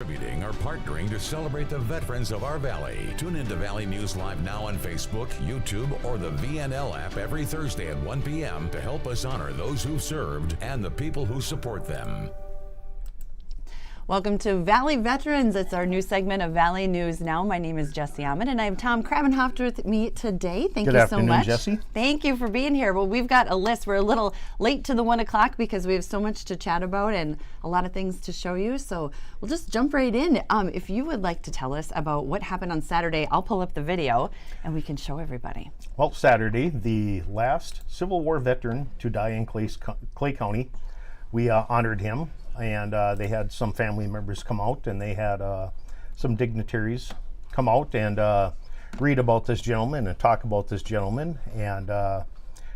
Contributing or partnering to celebrate the veterans of our Valley. Tune into Valley News Live now on Facebook, YouTube, or the VNL app every Thursday at 1 p.m. to help us honor those who served and the people who support them. Welcome to Valley Veterans. It's our new segment of Valley News Now. My name is Jesse Ahmed, and I have Tom Krabenhoft with me today. Thank you so much. Good afternoon, Jesse. Thank you for being here. Well, we've got a list. We're a little late to the 1 o'clock because we have so much to chat about and a lot of things to show you. So we'll just jump right in. If you would like to tell us about what happened on Saturday, I'll pull up the video and we can show everybody. Well, Saturday, the last Civil War veteran to die in Clay County, we honored him. And they had some family members come out, and they had some dignitaries come out and read about this gentleman and talk about this gentleman and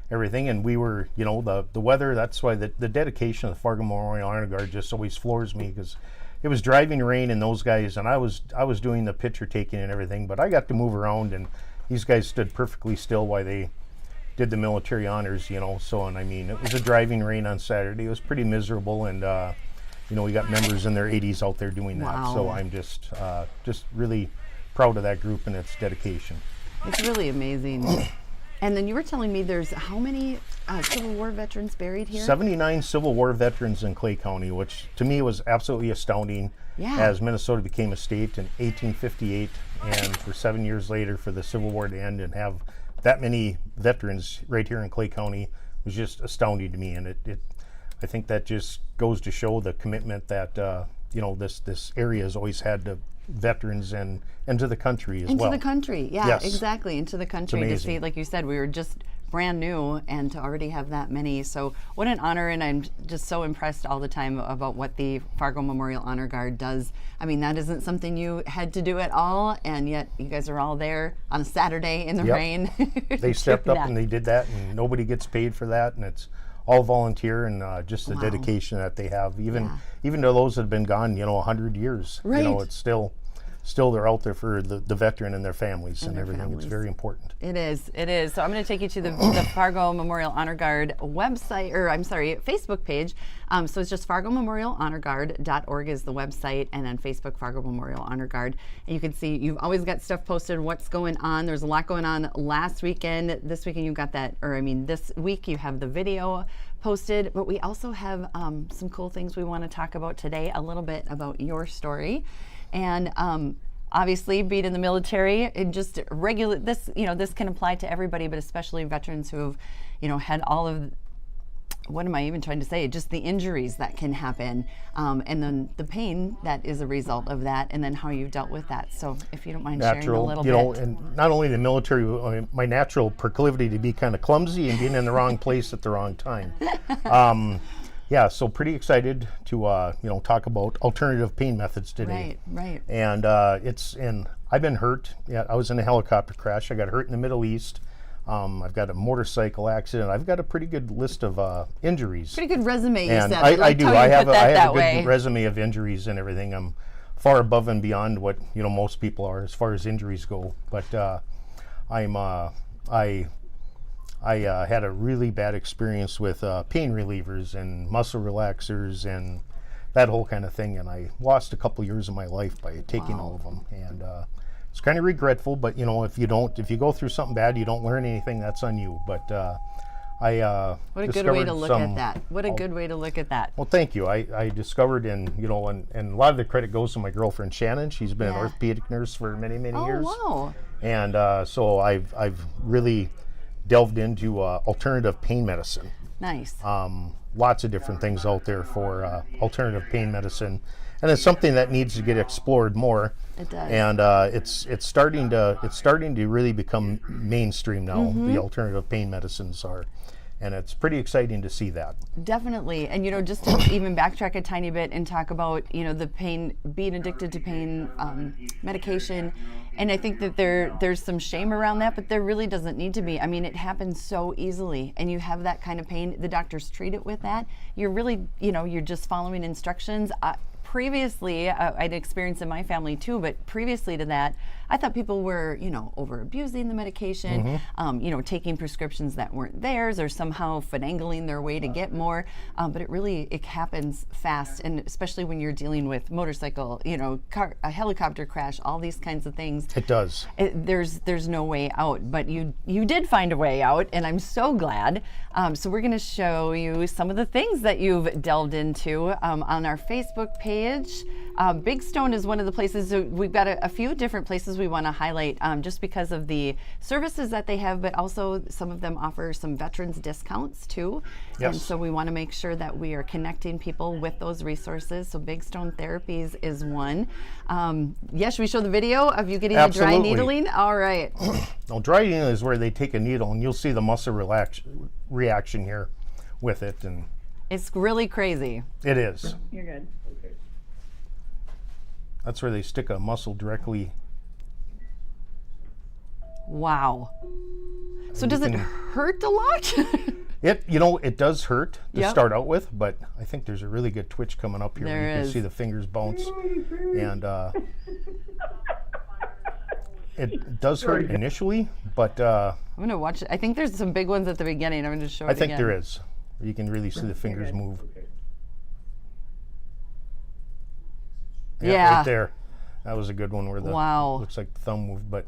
everything. And we were, you know, the weather, that's why the dedication of the Fargo Memorial Honor Guard just always floors me, because it was driving rain and those guys, and I was doing the picture taking and everything, but I got to move around, and these guys stood perfectly still while they did the military honors, you know. So, and I mean, it was a driving rain on Saturday. It was pretty miserable, and you know, we got members in their 80s out there doing that. Wow. So I'm just really proud of that group and its dedication. It's really amazing. And then you were telling me there's how many Civil War veterans buried here? 79 Civil War veterans in Clay County, which to me was absolutely astounding. Yeah. As Minnesota became a state in 1858, and for 7 years later for the Civil War to end and have that many veterans right here in Clay County was just astounding to me. And I think that just goes to show the commitment that you know, this area has always had to veterans and to the country as well. Into the country, yeah, yes. Exactly, into the country. To see, like you said, we were just brand new, and to already have that many. So what an honor, and I'm just so impressed all the time about what the Fargo Memorial Honor Guard does. I mean, that isn't something you had to do at all, and yet you guys are all there on a Saturday in the rain. They stepped up and they did that, and nobody gets paid for that, and it's all volunteer, and just the dedication that they have, even to those that have been gone, you know, 100 years. Right. You know, it's still they're out there for the veteran and their families and everything. It's very important. It is. So I'm going to take you to the Fargo Memorial Honor Guard website, or I'm sorry, Facebook page. So it's just FargoMemorialHonorGuard.org is the website, and then Facebook Fargo Memorial Honor Guard. And you can see you've always got stuff posted, what's going on. There's a lot going on last weekend. This weekend you've got that, or I mean this week you have the video posted, but we also have some cool things we want to talk about today, a little bit about your story. And obviously being in the military, and just regular, this, you know, this can apply to everybody, but especially veterans who have, you know, had all of, what am I even trying to say? Just the injuries that can happen, and then the pain that is a result of that, and then how you've dealt with that. So if you don't mind sharing a little bit. You know, and not only the military, my natural proclivity to be kind of clumsy and being in the wrong place at the wrong time. Yeah, so pretty excited to you know, talk about alternative pain methods today. Right. And I've been hurt. Yeah, I was in a helicopter crash. I got hurt in the Middle East. I've got a motorcycle accident. I've got a pretty good list of injuries. Pretty good resume, you and said. I do. I have a way. good resume of injuries and everything. I'm far above and beyond what, you know, most people are as far as injuries go. But I had a really bad experience with pain relievers and muscle relaxers and that whole kind of thing, and I lost a couple years of my life by taking all of them. And it's kind of regretful, but you know, if you go through something bad, you don't learn anything, that's on you. But what a good way to look at that. What a good way to look at that. Well, thank you. I discovered, and you know, and a lot of the credit goes to my girlfriend Shannon. She's been an orthopedic nurse for many years. Oh, wow. And so I've really delved into alternative pain medicine. Nice. Lots of different things out there for alternative pain medicine, and it's something that needs to get explored more. It does. And it's starting to really become mainstream now. The alternative pain medicines are, and it's pretty exciting to see that. Definitely. And, you know, just to even backtrack a tiny bit and talk about, you know, the pain, being addicted to pain medication. And I think that there's some shame around that, but there really doesn't need to be. I mean, it happens so easily, and you have that kind of pain. The doctors treat it with that. You're really, you know, you're just following instructions. previously, I'd experienced in my family too, but previously to that, I thought people were, over abusing the medication, taking prescriptions that weren't theirs or somehow finagling their way to get more. But it happens fast, and especially when you're dealing with motorcycle, a helicopter crash, all these kinds of things. It does. There's no way out, but you did find a way out, and I'm so glad. So we're going to show you some of the things that you've delved into on our Facebook page. Bigstone is one of the places. So we've got a few different places we want to highlight just because of the services that they have, but also some of them offer some veterans discounts too. Yes. And so we want to make sure that we are connecting people with those resources. So Bigstone Therapies is one. Yes, should we show the video of you getting Absolutely. the dry needling? All right. Now, dry needling is where they take a needle, and you'll see the muscle reaction here with it, and It's really crazy. it is. You're good. That's where they stick a muscle directly. Wow. So does it hurt a lot? It does hurt to Yep. start out with, but I think there's a really good twitch coming up here. There where you is. can see the fingers bounce, and it does hurt initially, but I'm going to watch it. I think there's some big ones at the beginning. I'm going to show it I think again. there is. You can really see the fingers move. Yeah. Right there. That was a good one where the Wow. looks like the thumb moved, but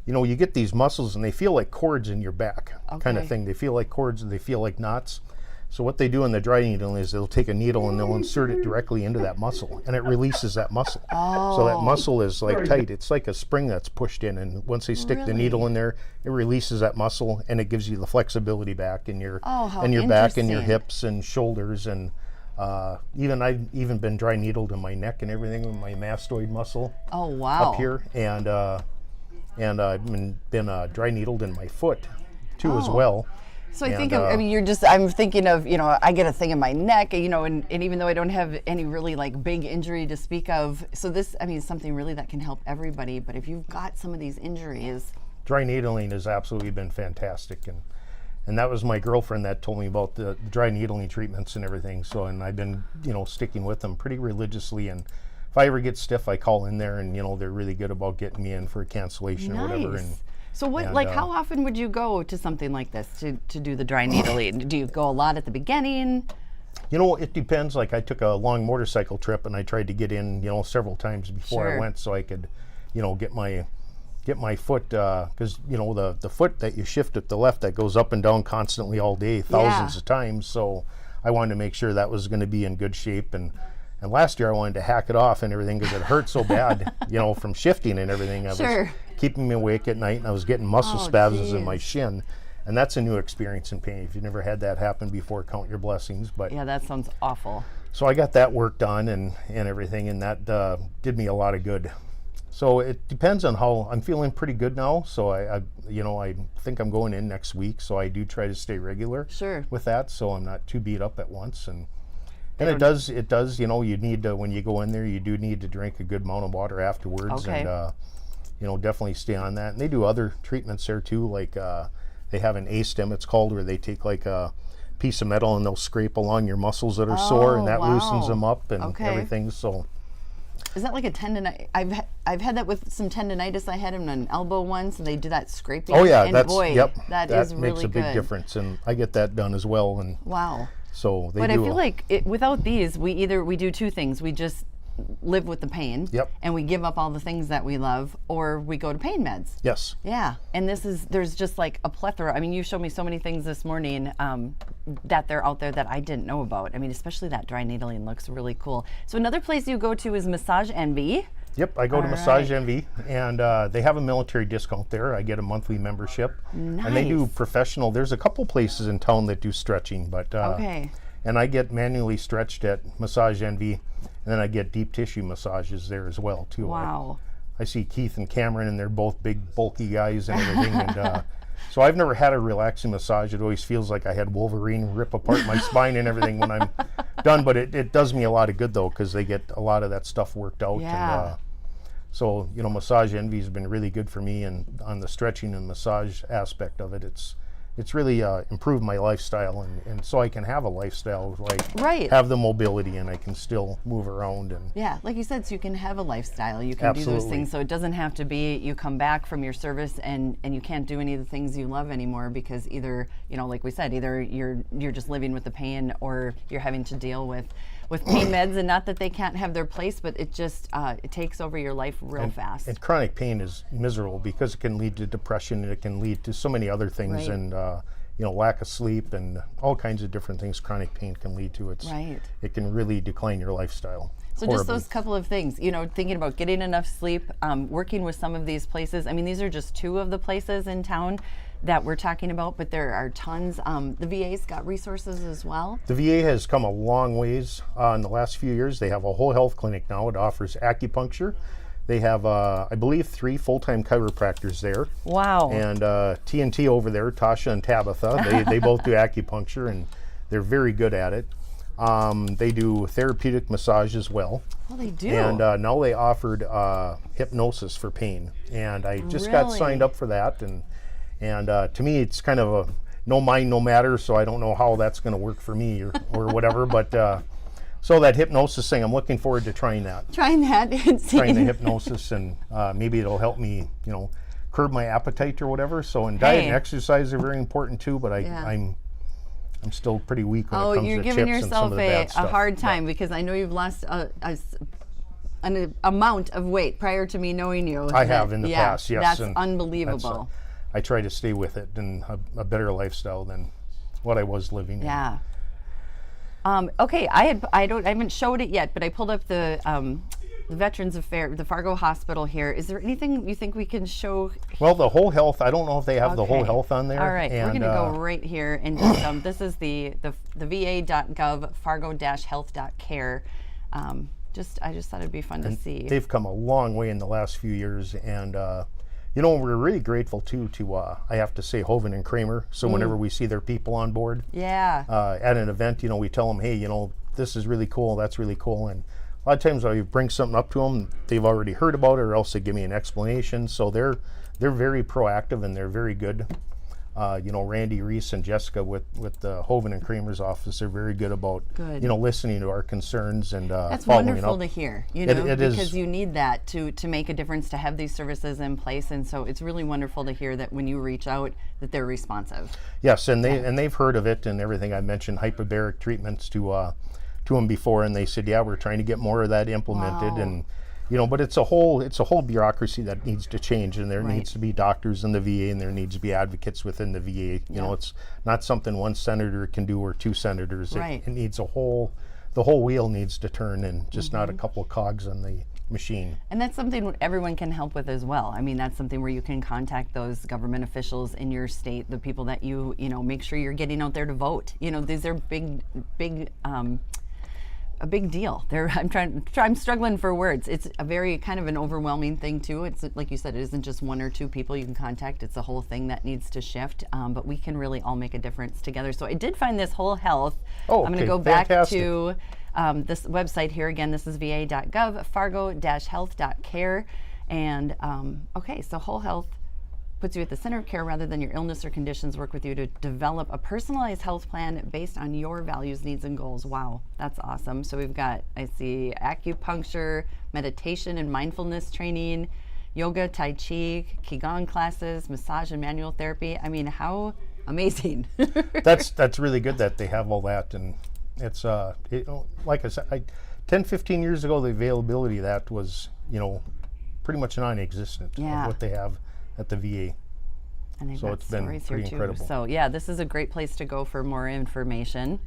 you get these muscles and they feel like cords in your back kind of Okay. thing. They feel like cords and they feel like knots. So what they do in the dry needle is they'll take a needle and they'll insert it directly into that muscle, and it releases that muscle. So that muscle is like tight. It's like a spring that's pushed in, and once they stick the needle in there, it releases that muscle, and it gives you the flexibility back in your how back and your interesting. hips and shoulders, and I've even been dry needled in my neck and everything with my mastoid muscle Oh, wow. up here, and I've been dry needled in my foot too as Oh. well. So I And, think, I'm thinking of, I get a thing in my neck, and even though I don't have any really like big injury to speak of, so this, is something really that can help everybody, but if you've got some of these injuries. Dry needling has absolutely been fantastic, and that was my girlfriend that told me about the dry needling treatments and everything. So, and I've been, sticking with them pretty religiously, and if I ever get stiff, I call in there, and they're really good about getting me in for a cancellation or whatever. And So what, and, how often would you go to something like this to do the dry needling? Do you go a lot at the beginning? it depends. Like I took a long motorcycle trip, and I tried to get in, several times before Sure. I went, so I could, get my foot, because the foot that you shift at the left, that goes up and down constantly all day, thousands of times. So I wanted to make sure that was going to be in good shape, and last year I wanted to hack it off and everything because it hurt so bad, from shifting and everything. I Sure. was keeping me awake at night, and I was getting muscle Oh, spasms in my geez. shin, and that's a new experience in pain. If you've never had that happen before, count your blessings. But Yeah, that sounds awful. so I got that work done and everything, and that did me a lot of good. So it depends on how I'm feeling. Pretty good now. So I think I'm going in next week. So I do try to stay regular Sure. with that, so I'm not too beat up at once. And it does. You need to, when you go in there, you do need to drink a good amount of water afterwards. Okay. And definitely stay on that. And they do other treatments there too, like they have an A-stem, it's called, where they take like a piece of metal and they'll scrape along your muscles that are sore, and that loosens wow. them up and Okay. everything. So Is that like a tendonitis? I've had that with some tendonitis. I had in an elbow once, and they do that scraping. oh yeah, and that's boy, yep. that that is makes really a big good. difference, and I get that done as well. And Wow. so they But do. I feel like without these, we do two things. We just live with the pain. Yep. And we give up all the things that we love, or we go to pain meds. yes. Yeah, and there's just like a plethora. You showed me so many things this morning that they're out there that I didn't know about. Especially that dry needling looks really cool. So another place you go to is Massage Envy. Yep, I go to All Massage right. Envy, and they have a military discount there. I get a monthly membership, and they do Nice. professional. There's a couple places in town that do stretching, but Okay. and I get manually stretched at Massage Envy, and then I get deep tissue massages there as well too. Wow. I see Keith and Cameron, and they're both big, bulky guys and everything. And so I've never had a relaxing massage. It always feels like I had Wolverine rip apart my spine and everything when I'm done. But it does me a lot of good, though, because they get a lot of that stuff worked out. Yeah. And, so, Massage Envy has been really good for me. And on the stretching and massage aspect of it, it's it's really improved my lifestyle, and so I can have a lifestyle, like Right. have the mobility, and I can still move around. And Yeah, like you said, so you can have a lifestyle. You can do those Absolutely. things. So it doesn't have to be you come back from your service and you can't do any of the things you love anymore because either, you know, like we said, either you're just living with the pain or you're having to deal with pain meds, and not that they can't have their place, but it just it takes over your life real fast. And chronic pain is miserable because it can lead to depression, and it can lead to so many other things, Right. and you know, lack of sleep and all kinds of different things chronic pain can lead to. Right. It can really decline your lifestyle. So horribly. just those couple of things, you know, thinking about getting enough sleep, working with some of these places. I mean, these are just two of the places in town that we're talking about, but there are tons. The VA's got resources as well. The VA has come a long ways in the last few years. They have a whole health clinic now. It offers acupuncture. They have, I believe, 3 full-time chiropractors there. Wow. And TNT over there, Tasha and Tabitha, they both do acupuncture, and they're very good at it. They do therapeutic massage as well. Well, they do. And now they offered hypnosis for pain. And I just got Really? signed up for that. And to me, it's kind of a no mind, no matter, so I don't know how that's going to work for me or whatever. But so that hypnosis thing, I'm looking forward to trying that. Trying that and seeing. Trying the hypnosis, and maybe it'll help me, you know, curb my appetite or whatever. So, and diet Hey. and exercise are very important too. But Yeah. I'm still pretty weak when Oh, it comes you're to giving chips and some yourself of the a bad stuff. hard But- time because I know you've lost an amount of weight prior to me knowing you. I have in the past, yes. That's and unbelievable. I try to stay with it and a better lifestyle than what I was living. in. Yeah. Okay, I haven't showed it yet, but I pulled up the Veterans Affairs, the Fargo Hospital here. Is there anything you think we can show? Well, the whole health, I don't know if they have the whole Okay. Health on there. All right, we're and, going to go right here and just, this is the va.gov fargo-health.care. I just thought it'd be fun to see. They've come a long way in the last few years, and you know, we're really grateful too to I have to say, Hoven and Kramer. So whenever we see their people on board Yeah. at an event, you know, we tell them, hey, you know, this is really cool, that's really cool, and a lot of times I bring something up to them, they've already heard about it, or else they give me an explanation. So they're very proactive, and they're very good. You know, Randy Reese and Jessica with the Hoven and Kramer's office are very good about Good. you know, listening to our concerns and That's following wonderful up. to hear, you It- know, it is. because you need that to make a difference, to have these services in place. And so it's really wonderful to hear that when you reach out that they're responsive. Yes, and they've heard of it and everything. I mentioned hyperbaric treatments to them before, and they said, yeah, we're trying to get more of that implemented. Wow. And you know, but it's a whole bureaucracy that needs to change, and there Right. needs to be doctors in the VA, and there needs to be advocates within the VA. You know, it's not something one senator can do or 2 senators. Right. It needs the whole wheel needs to turn, and just not a couple of cogs on the machine. And that's something everyone can help with as well. I mean, that's something where you can contact those government officials in your state, the people that you know, make sure you're getting out there to vote. You know, these are a big deal. I'm struggling for words. It's a very kind of an overwhelming thing too. It's like you said, it isn't just 1 or 2 people you can contact. It's a whole thing that needs to shift. But we can really all make a difference together. So I did find this whole health. Oh, I'm going to okay, go back fantastic. to this website here again. This is va.gov fargo-health.care. And okay, so whole health puts you at the center of care rather than your illness or conditions. Work with you to develop a personalized health plan based on your values, needs, and goals. Wow, that's awesome. So we've got, I see, acupuncture, meditation and mindfulness training, yoga, tai chi, qigong classes, massage and manual therapy. I mean, how amazing. That's really good that they have all that, and it's like I said, 10-15 years ago, the availability of that was, you know, pretty much non-existent Yeah. of what they have at the VA. And they've So got it's been stories here pretty too. incredible. So yeah, this is a great place to go for more information.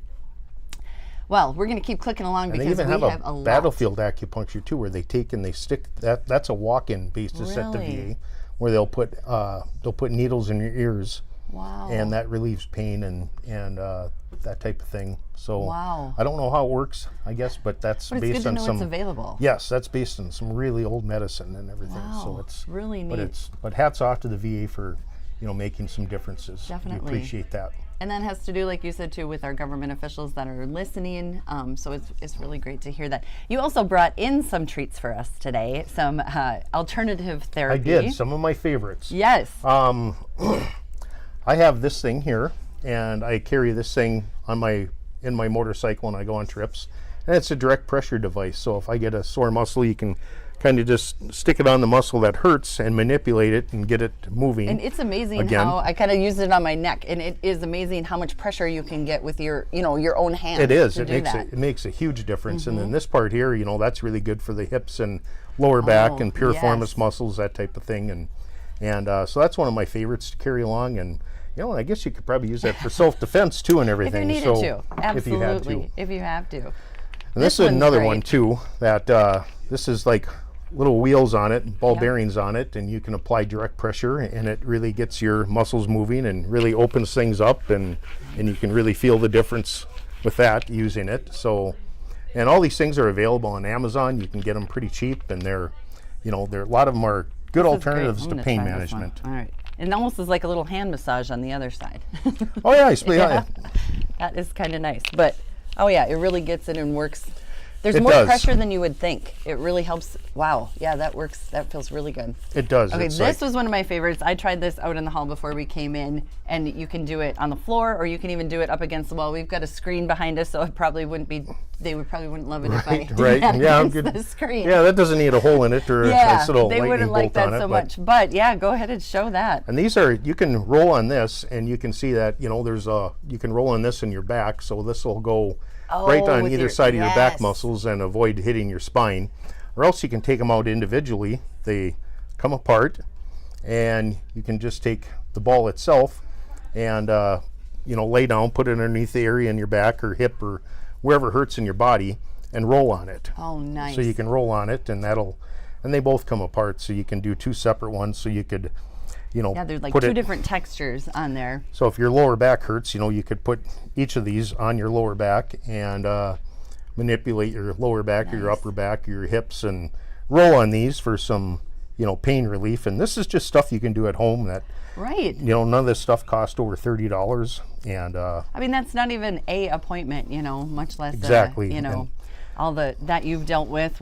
Well, we're going to keep clicking along And they because even we have have a lot. battlefield acupuncture too, where they take and they stick that's a walk-in basis at the Really? VA, where they'll put needles in your ears, Wow. and that relieves pain and that type of thing. So Wow. I don't know how it works, I guess, but that's But it's based good to on know some it's available. Yes, that's based on some really old medicine and everything. So Wow, it's really But neat. but hats off to the VA for, you know, making some differences. Definitely. We appreciate that. And that has to do, like you said, too, with our government officials that are listening. So it's really great to hear that. You also brought in some treats for us today, some alternative therapy. I did some of my favorites. Yes. I have this thing here, and I carry this thing on in my motorcycle when I go on trips, and it's a direct pressure device. So if I get a sore muscle, you can kind of just stick it on the muscle that hurts and manipulate it and get it moving. And it's amazing again. how I kind of use it on my neck, and it is amazing how much pressure you can get with your, your own hands. It is. It makes a huge difference. And then this part here, that's really good for the hips and lower back and piriformis muscles, that type of thing. And so that's one of my favorites to carry along. And and I guess you could probably use that for self-defense too and everything. If you needed to, absolutely. If you have to. And this is another one too. That this is like little wheels on it, ball bearings on it, and you can apply direct pressure, and it really gets your muscles moving and really opens things up, and you can really feel the difference with that using it. So, and all these things are available on Amazon. You can get them pretty cheap, and they're a lot of them are good alternatives to pain management. All right. It almost is like a little hand massage on the other side. Oh yeah, yeah. That is kind of nice. But it really gets in and works. There's It more does. pressure than you would think. It really helps. Wow. Yeah, that works. That feels really good. It does. Okay, It's this was one of my favorites. I tried this out in the hall before we came in, and you can do it on the floor, or you can even do it up against the wall. We've got a screen behind us, so it probably wouldn't be. They probably wouldn't love it if I did that against the screen. Yeah, that doesn't need a hole in it or a nice little they lightning wouldn't like bolt that on it. so much. But yeah, go ahead and show that. And these are, you can roll on this, and you can see that there's you can roll on this in your back, so this will go right on with either side of your back muscles and avoid hitting your spine. Or else you can take them out individually. They come apart, and you can just take the ball itself and lay down, put it underneath the area in your back or hip or wherever hurts in your body, and roll on it. Oh, nice. So you can roll on it, and they both come apart, so you can do two separate ones, so you could there's like two different textures on there. So if your lower back hurts, you could put each of these on your lower back and manipulate your lower back or your upper back or your hips and roll on these for some pain relief. And this is just stuff you can do at home that none of this stuff costs over $30. And I mean, that's not even a appointment, much less exactly. All that you've dealt with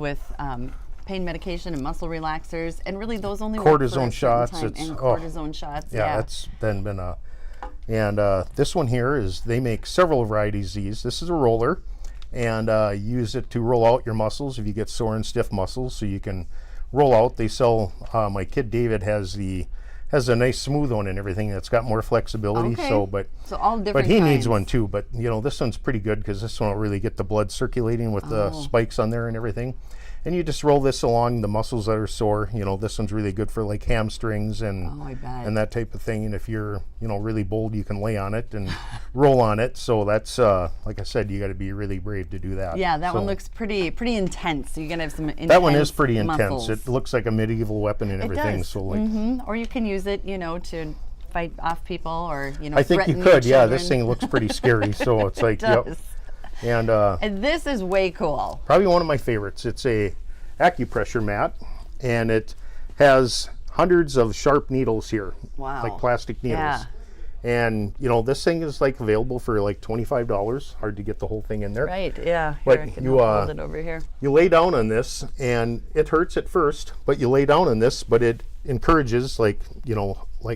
pain medication and muscle relaxers, and really those only cortisone work shots. Cortisone shots. Yeah, that's then been a. And this one here is, they make several varieties of these. This is a roller, and use it to roll out your muscles if you get sore and stiff muscles, so you can roll out. They sell. My kid David has a nice smooth one and everything that's got more flexibility. Okay. So all different. But he needs kinds. one too. But this one's pretty good because this one will really get the blood circulating with the spikes on there and everything. And you just roll this along the muscles that are sore. This one's really good for like hamstrings and that type of thing. And if you're really bold, you can lay on it and roll on it. So that's like I said, you got to be really brave to do that. Yeah, that one looks pretty intense. So you're gonna have some intense that one is pretty muscles. intense. It looks like a medieval weapon and everything. Does. So like, or you can use it, to fight off people, or I think you could. Yeah, this thing looks pretty scary. So it's like, it does. yep. And this is way cool. Probably one of my favorites. It's a acupressure mat, and it has hundreds of sharp needles here. Wow. Like plastic needles. Yeah. And this thing is like available for like $25. Hard to get the whole thing in there. Right, yeah. But Here, I can you hold it over here. You lay down on this, and it hurts at first, but you lay down on this, but it encourages like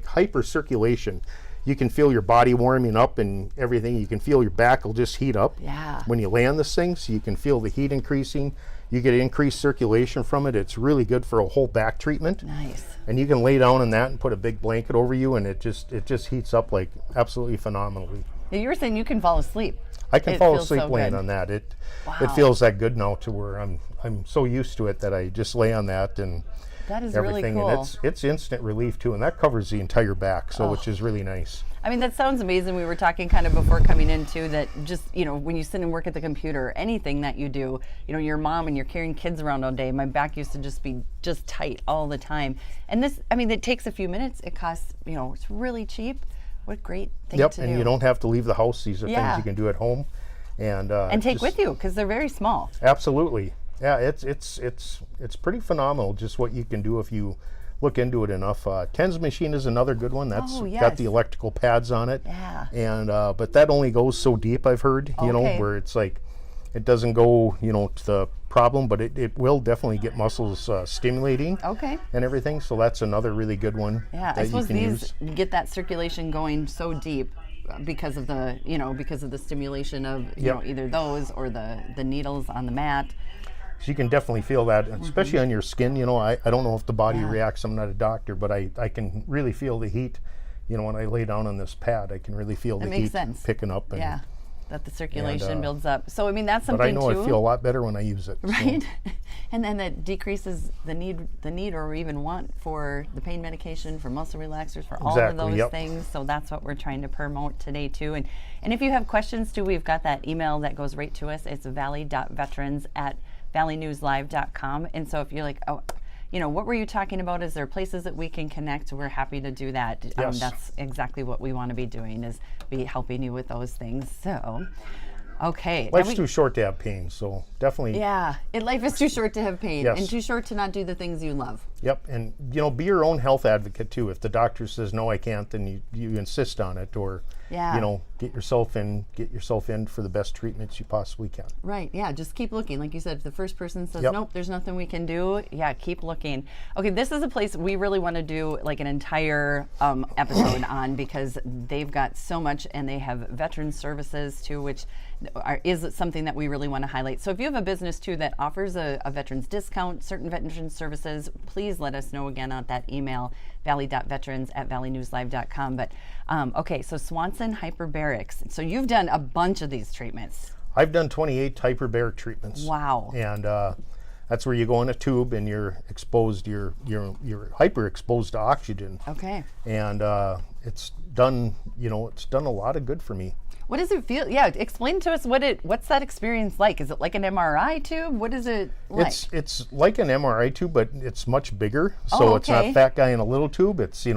hyper circulation. You can feel your body warming up and everything. You can feel your back will just heat up when you lay on this thing, so you can feel the heat increasing. You get increased circulation from it. It's really good for a whole back treatment. Nice. And you can lay down on that and put a big blanket over you, and it just heats up like absolutely phenomenally. You were saying you can fall asleep. I can fall asleep laying on that. It feels that good now to where I'm so used to it that I just lay on that and that is everything. Really cool. And it's instant relief too, and that covers the entire back, so which is really nice. I mean, that sounds amazing. We were talking kind of before coming in too, that just, when you sit and work at the computer, anything that you do, you're a mom and you're carrying kids around all day. My back used to just be just tight all the time. And this, I mean, it takes a few minutes. It costs, it's really cheap. What a great thing to do. And you don't have to leave the house. These are things you can do at home. And take with you, because they're very small. Absolutely. Yeah, it's pretty phenomenal just what you can do if you look into it enough. TENS machine is another good one. That's got the electrical pads on it. Yeah. And but that only goes so deep, I've heard, where it's like It doesn't go, to the problem, but it will definitely get muscles stimulating. Okay. And everything. So that's another really good one. Yeah, that I suppose you can these use. get that circulation going so deep because of the, because of the stimulation of, either those or the needles on the mat. So you can definitely feel that, especially on your skin. I don't know if the body Yeah. reacts. I'm not a doctor, but I can really feel the heat. When I lay down on this pad, I can really feel the makes heat sense. picking up. And, Yeah, that the circulation builds up. So, I mean, that's something But I know too. I feel a lot better when I use it. so. Right? And then that decreases the need or even want for the pain medication, for muscle relaxers, for all of Exactly, those yep. things. So that's what we're trying to promote today too. And if you have questions too, we've got that email that goes right to us. It's valley.veterans@valleynewslive.com. And so if you're like, oh, what were you talking about? Is there places that we can connect? We're happy to do that. Yes. That's exactly what we want to be doing, is be helping you with those things. So, okay. Life's too short to have pain, so definitely. Yeah, life is too short to have pain, Yes. and too short to not do the things you love. Yep, and be your own health advocate too. If the doctor says no, I can't, then you insist on it, or get yourself in for the best treatments you possibly can. Right. Yeah. Just keep looking. Like you said, if the first person says Yep. nope, there's nothing we can do. Yeah, keep looking. Okay, this is a place we really want to do like an entire episode on, because they've got so much, and they have veteran services too, which is something that we really want to highlight. So if you have a business too that offers a veterans discount, certain veteran services, please let us know again on that email, valley.veterans@valleynewslive.com. But okay, so Swanson hyperbarics. So you've done a bunch of these treatments. I've done 28 hyperbaric treatments. Wow. And that's where you go in a tube and you're exposed, you're hyper exposed to oxygen. Okay. And it's done, it's done a lot of good for me. What does it feel? Yeah, explain to us what's that experience like? Is it like an MRI tube? What is it like? It's like an MRI tube, but it's much bigger. So it's okay. not fat guy in a little tube. It's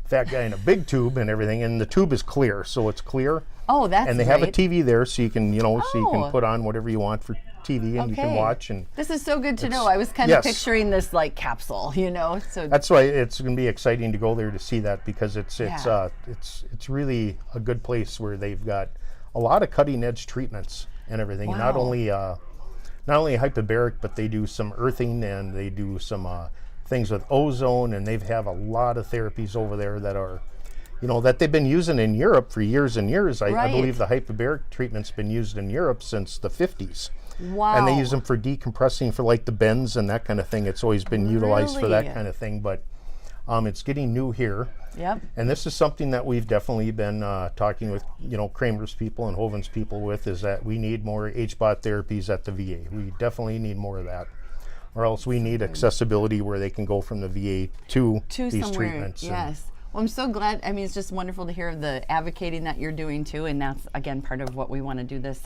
fat guy in a big tube and everything. And the tube is clear, so it's clear. Oh, that's And they great. have a TV there, so you can so you Oh. can put on whatever you want for TV, and you can watch. And this is so good to know. I was kind of yes. picturing this like capsule, So that's why it's going to be exciting to go there to see that, because it's Yeah. it's really a good place where they've got a lot of cutting edge treatments and everything. Wow. Not only hyperbaric, but they do some earthing, and they do some things with ozone, and they have a lot of therapies over there that are that they've been using in Europe for years and years. I Right. believe the hyperbaric treatment's been used in Europe since the 50s. wow. And they use them for decompressing for like the bends and that kind of thing. It's always been utilized for that Really? kind of thing, but it's getting new here. Yep. And this is something that we've definitely been talking with, Kramer's people and Hoven's people with, is that we need more HBOT therapies at the VA. We definitely need more of that. Or else we need accessibility where they can go from the VA to these somewhere. treatments. Yes. Well, I'm so glad. I mean, it's just wonderful to hear the advocating that you're doing too, and that's again part of what we want to do this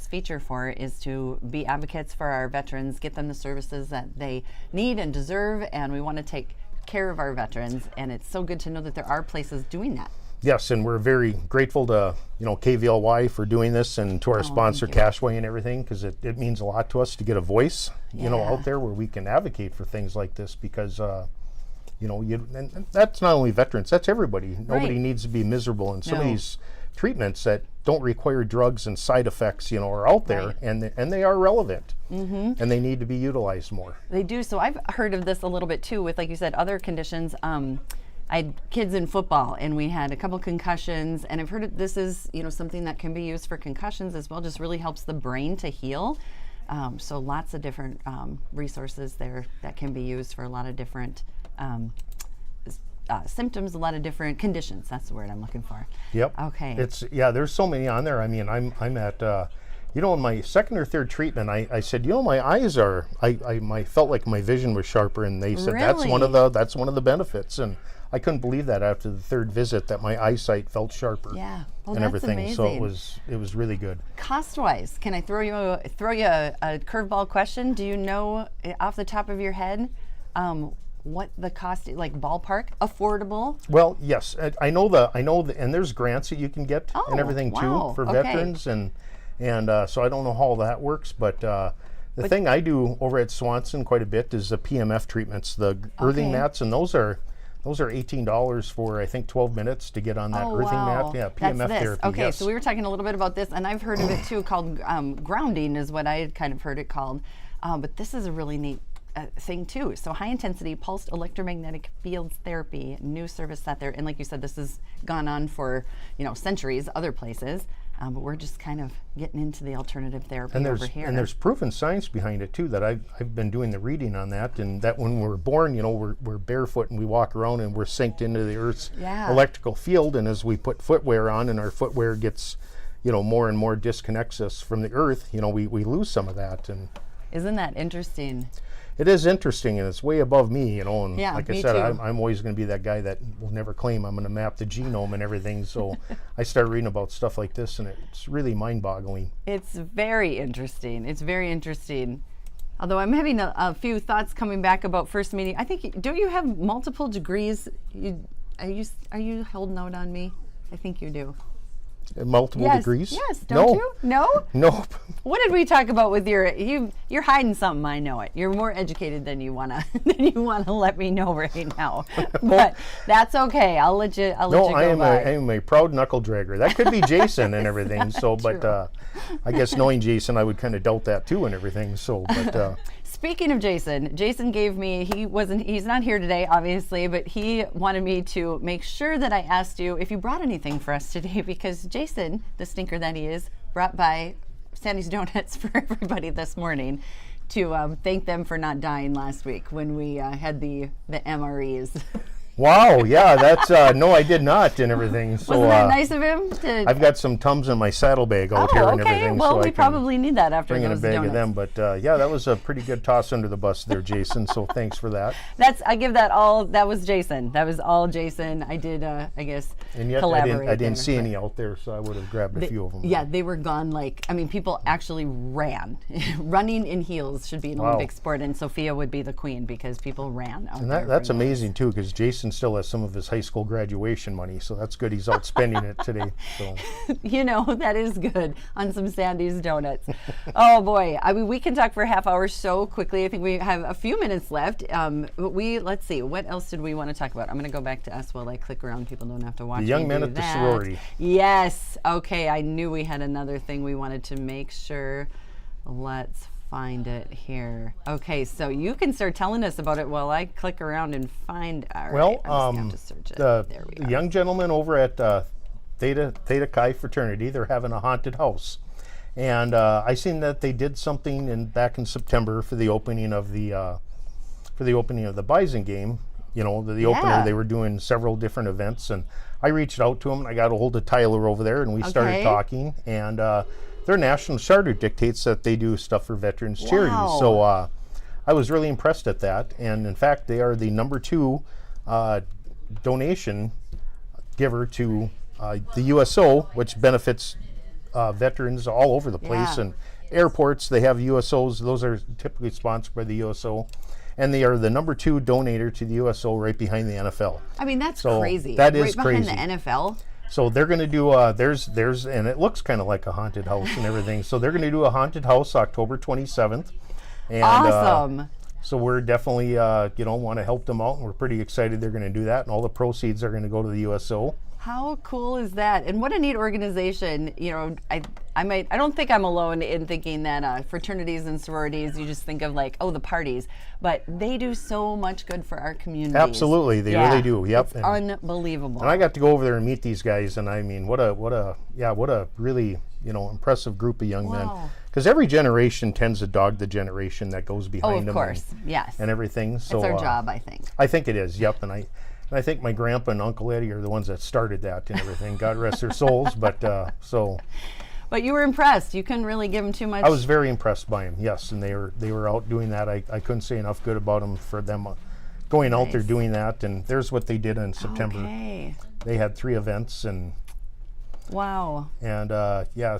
feature for, is to be advocates for our veterans, get them the services that they need and deserve, and we want to take care of our veterans. And it's so good to know that there are places doing that. Yes, and we're very grateful to KVLY for doing this, and to our sponsor Cashway and everything, because it means a lot to us to get a voice out there where we can advocate for things like this, because and that's not only veterans, that's everybody. Nobody Right. needs to be miserable, and some No. of these treatments that don't require drugs and side effects are out there, Right. and they are relevant, and they need to be utilized more. They do. So I've heard of this a little bit too with, like you said, other conditions. I had kids in football, and we had a couple concussions, and I've heard this is something that can be used for concussions as well. Just really helps the brain to heal. So lots of different resources there that can be used for a lot of different symptoms, a lot of different conditions. That's the word I'm looking for. Yep. Okay. There's so many on there. I mean, I'm at in my second or third treatment, I said, my eyes are, I felt like my vision was sharper, and they said that's one of the benefits, and I couldn't believe that after the third visit, that my eyesight felt sharper. Yeah. Well, and that's everything. So amazing. it was really good. Cost-wise, can I throw you a curveball question? Do you know off the top of your head what the cost, like ballpark, affordable? Well, yes, I know and there's grants that you can get and everything wow. too for Okay. veterans, and so I don't know how that works, but the thing I do over at Swanson quite a bit is the PMF treatments, the earthing mats, and those are those are $18 for, I think, 12 minutes to get on that earthing mat. Yeah, PMF That's this. therapy. Okay, yes. so we were talking a little bit about this, and I've heard of it too, called grounding is what I had kind of heard it called. But this is a really neat thing too. So high intensity pulsed electromagnetic fields therapy, new service out there. And like you said, this has gone on for, centuries other places. But we're just kind of getting into the alternative therapy over here. And there's proven science behind it too, that I've been doing the reading on that, and that when we're born, we're barefoot and we walk around and we're synced into the Earth's electrical field, and as we put footwear on and our footwear gets, more and more disconnects us from the Earth, we lose some of that. And isn't that interesting? it is interesting, and it's way above me, and Yeah, like I me said, too. I'm always going to be that guy that will never claim I'm going to map the genome and everything. So I started reading about stuff like this, and it's really mind-boggling. It's very interesting. It's very interesting. Although I'm having a few thoughts coming back about first meeting. I think, don't you have multiple degrees? Are you holding out on me? I think you do. Multiple degrees? Yes, don't you? No? Nope. What did we talk about with you're hiding something, I know it. You're more educated than you wanna let me know right now. But that's okay. I'll let you go I by. am a proud knuckle dragger. That could be Jason and everything. So, but I guess knowing Jason, I would kind of doubt that too and everything. So, but Speaking of Jason gave me, he's not here today, obviously, but he wanted me to make sure that I asked you if you brought anything for us today, because Jason, the stinker that he is, brought by Sandy's Donuts for everybody this morning to thank them for not dying last week when we had the MREs. wow, yeah, that's no, I did not and everything. So Wasn't that nice of him? I've got some Tums in my saddlebag out here and everything. Well, so we I can probably need that after bring in a those bag donuts. of them. But yeah, that was a pretty good toss under the bus there, Jason. So thanks for that. I give that all. That was Jason. That was all Jason. I did, I guess, And yet collaborate. I didn't there, see but- any out there, so I would have grabbed a few of them. Yeah, they were gone. People actually ran. Running in heels should be an Olympic sport, and Sophia would be the queen because people ran out And there. that's for those. amazing too, because Jason still has some of his high school graduation money, so that's good. He's out spending it today. So That is good on some Sandy's donuts. Oh boy, I mean, we can talk for a half hour so quickly. I think we have a few minutes left. But let's see, what else did we want to talk about? I'm going to go back to us while I click around. People don't have to watch the young me men do at the that. sorority. Yes. Okay. I knew we had another thing we wanted to make sure. Let's find it here. Okay, so you can start telling us about it while I click around and find. All right, I'm just going to search it. There we the are. young gentlemen over at Theta Chi fraternity, they're having a haunted house, and I seen that they did something back in September for the opening of the Bison game. The opener. They were doing several different events, and I reached out to them. And I got a hold of Tyler over there, and we started talking. And their national charter dictates that they do stuff for veterans charities. So I was really impressed at that. And in fact, they are the number 2 donation giver to the USO, which benefits veterans all over the place. Yeah. And airports, they have USOs. Those are typically sponsored by the USO. And they are the number 2 donator to the USO, right behind the NFL. I mean, that's So crazy. that is right crazy. behind the NFL. So they're going to do there's and it looks kind of like a haunted house and everything. So they're going to do a haunted house October 27th. And, Awesome. So we're definitely want to help them out, and we're pretty excited they're going to do that. And all the proceeds are going to go to the USO. How cool is that? And what a neat organization. I don't think I'm alone in thinking that fraternities and sororities, you just think of the parties, but they do so much good for our communities. Absolutely, they really do. Yep, It's unbelievable. And I got to go over there and meet these guys, and I mean, what a really impressive group of young men. Because every generation tends to dog the generation that goes behind them. Of course, yes. And everything. So it's our job, I think. I think it is. Yep, and I think my grandpa and Uncle Eddie are the ones that started that and everything. God rest their souls. But But you were impressed. You couldn't really give them too much. I was very impressed by them. Yes, and they were out doing that. I couldn't say enough good about them for them going out there doing that. And there's what they did in September. Okay. They had 3 events and. Wow. And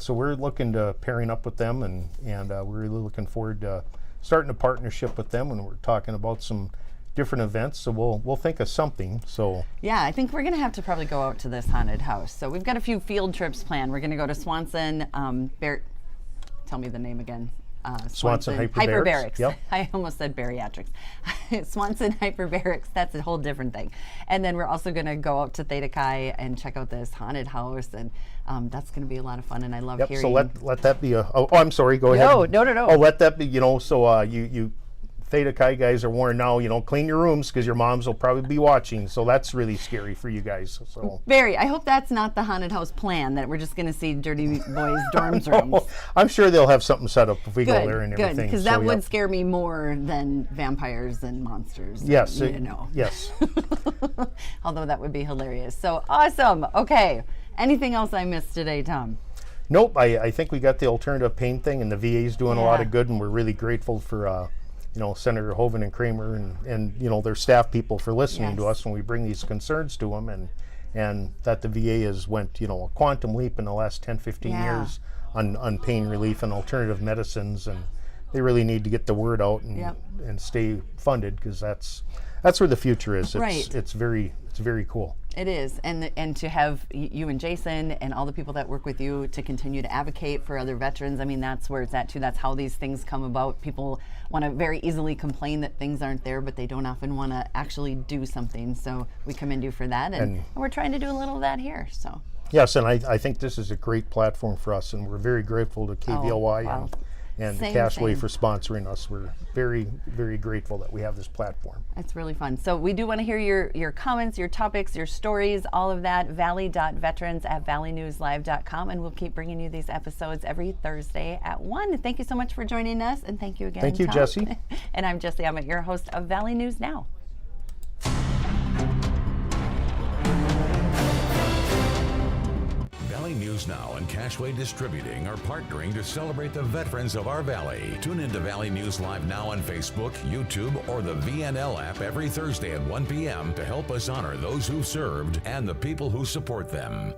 so we're looking to pairing up with them, and we're really looking forward to starting a partnership with them. And we're talking about some different events, so we'll think of something. So yeah, I think we're going to have to probably go out to this haunted house. So we've got a few field trips planned. We're going to go to Swanson. Tell me the name again. Swanson Hyperbarics. Yep. I almost said bariatrics. Swanson Hyperbarics, that's a whole different thing. And then we're also going to go out to Theta Chi and check out this haunted house, and that's going to be a lot of fun, and I love hearing. So let that be I'm sorry, go ahead. No. Oh, let that be, so you Theta Chi guys are warned now, clean your rooms because your moms will probably be watching. So that's really scary for you guys. So Barry, I hope that's not the haunted house plan, that we're just going to see dirty boys' dorms rooms. I'm sure they'll have something set up if we go there and Good, everything. because that would scare me more than vampires and monsters. Yes. Yes. Yes. Although that would be hilarious. So awesome. Okay. Anything else I missed today, Tom? Nope. I think we got the alternative pain thing, and the VA's doing a lot of good, and we're really grateful for Senator Hoeven and Kramer and their staff people for listening to us when we bring these concerns to them, and that the VA has went a quantum leap in the last 10-15 years on pain relief and alternative medicines, and they really need to get the word out and stay funded, because that's where the future is. It's very cool. It is, and to have you and Jason and all the people that work with you to continue to advocate for other veterans, I mean, that's where it's at too. That's how these things come about. People want to very easily complain that things aren't there, but they don't often want to actually do something. So we commend you for that, and we're trying to do a little of that here. So yes, and I think this is a great platform for us, and we're very grateful to KVLY and Cashway for sponsoring us. We're very, very grateful that we have this platform. It's really fun. So we do want to hear your comments, your topics, your stories, all of that. valley.veterans@valleynewslive.com, and we'll keep bringing you these episodes every Thursday at 1. Thank you so much for joining us, and thank you again, Thank you, Tom. Jesse. And I'm Jesse Ahmet, your host of Valley News Now. Valley News Now and Cashway Distributing are partnering to celebrate the veterans of our valley. Tune into Valley News Live now on Facebook, YouTube, or the VNL app every Thursday at 1 p.m. to help us honor those who've served and the people who support them.